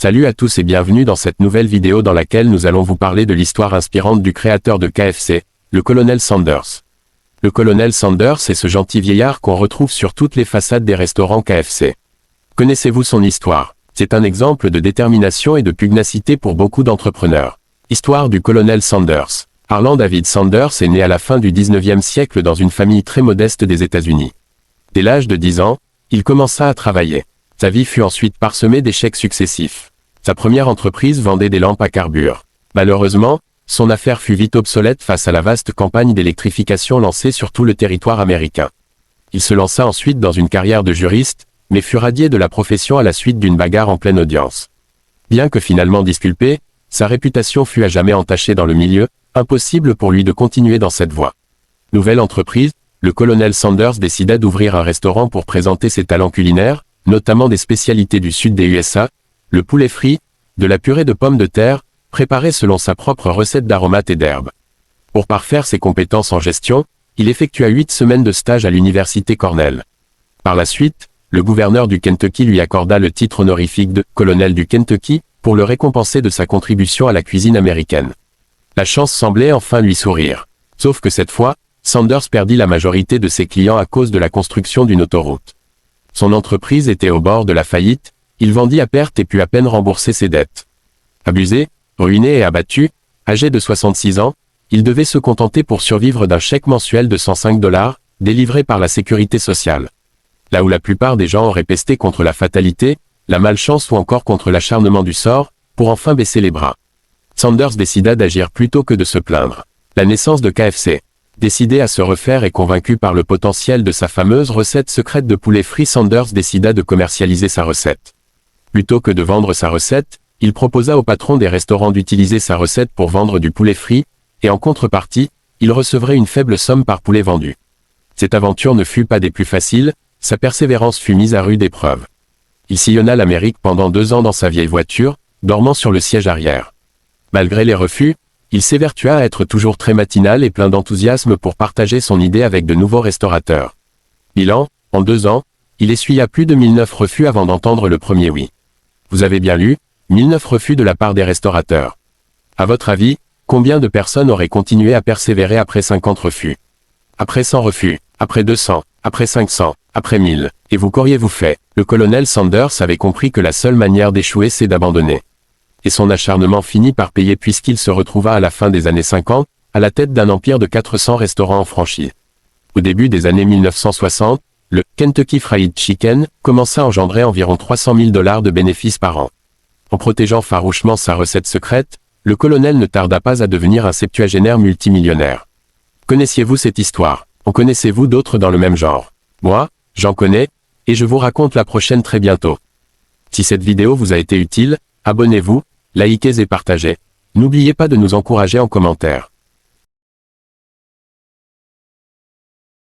Salut à tous et bienvenue dans cette nouvelle vidéo dans laquelle nous allons vous parler de l'histoire inspirante du créateur de KFC, le colonel Sanders. Le colonel Sanders est ce gentil vieillard qu'on retrouve sur toutes les façades des restaurants KFC. Connaissez-vous son histoire? C'est un exemple de détermination et de pugnacité pour beaucoup d'entrepreneurs. Histoire du colonel Sanders. Harlan David Sanders est né à la fin du 19e siècle dans une famille très modeste des États-Unis. Dès l'âge de 10 ans, il commença à travailler. Sa vie fut ensuite parsemée d'échecs successifs. Sa première entreprise vendait des lampes à carbure. Malheureusement, son affaire fut vite obsolète face à la vaste campagne d'électrification lancée sur tout le territoire américain. Il se lança ensuite dans une carrière de juriste, mais fut radié de la profession à la suite d'une bagarre en pleine audience. Bien que finalement disculpé, sa réputation fut à jamais entachée dans le milieu, impossible pour lui de continuer dans cette voie. Nouvelle entreprise, le colonel Sanders décida d'ouvrir un restaurant pour présenter ses talents culinaires, notamment des spécialités du sud des USA, le poulet frit, de la purée de pommes de terre, préparée selon sa propre recette d'aromates et d'herbes. Pour parfaire ses compétences en gestion, il effectua 8 semaines de stage à l'université Cornell. Par la suite, le gouverneur du Kentucky lui accorda le titre honorifique de « colonel du Kentucky » pour le récompenser de sa contribution à la cuisine américaine. La chance semblait enfin lui sourire. Sauf que cette fois, Sanders perdit la majorité de ses clients à cause de la construction d'une autoroute. Son entreprise était au bord de la faillite, il vendit à perte et put à peine rembourser ses dettes. Abusé, ruiné et abattu, âgé de 66 ans, il devait se contenter pour survivre d'un chèque mensuel de 105 $, délivré par la sécurité sociale. Là où la plupart des gens auraient pesté contre la fatalité, la malchance ou encore contre l'acharnement du sort, pour enfin baisser les bras. Sanders décida d'agir plutôt que de se plaindre. La naissance de KFC. Décidé à se refaire et convaincu par le potentiel de sa fameuse recette secrète de poulet frit, Sanders décida de commercialiser sa recette. Plutôt que de vendre sa recette, il proposa au patron des restaurants d'utiliser sa recette pour vendre du poulet frit, et en contrepartie, il recevrait une faible somme par poulet vendu. Cette aventure ne fut pas des plus faciles, sa persévérance fut mise à rude épreuve. Il sillonna l'Amérique pendant 2 ans dans sa vieille voiture, dormant sur le siège arrière. Malgré les refus, il s'évertua à être toujours très matinal et plein d'enthousiasme pour partager son idée avec de nouveaux restaurateurs. Bilan, en 2 ans, il essuya plus de 1009 refus avant d'entendre le premier oui. Vous avez bien lu, 1009 refus de la part des restaurateurs. À votre avis, combien de personnes auraient continué à persévérer après 50 refus? Après 100 refus, après 200, après 500, après 1000, et vous qu'auriez-vous fait? Le colonel Sanders avait compris que la seule manière d'échouer c'est d'abandonner. Et son acharnement finit par payer puisqu'il se retrouva à la fin des années 50, à la tête d'un empire de 400 restaurants en franchise. Au début des années 1960, le Kentucky Fried Chicken commença à engendrer environ 300 000 $ de bénéfices par an. En protégeant farouchement sa recette secrète, le colonel ne tarda pas à devenir un septuagénaire multimillionnaire. Connaissiez-vous cette histoire? En connaissez-vous d'autres dans le même genre? Moi, j'en connais, et je vous raconte la prochaine très bientôt. Si cette vidéo vous a été utile, abonnez-vous, likez et partagez. N'oubliez pas de nous encourager en commentaire.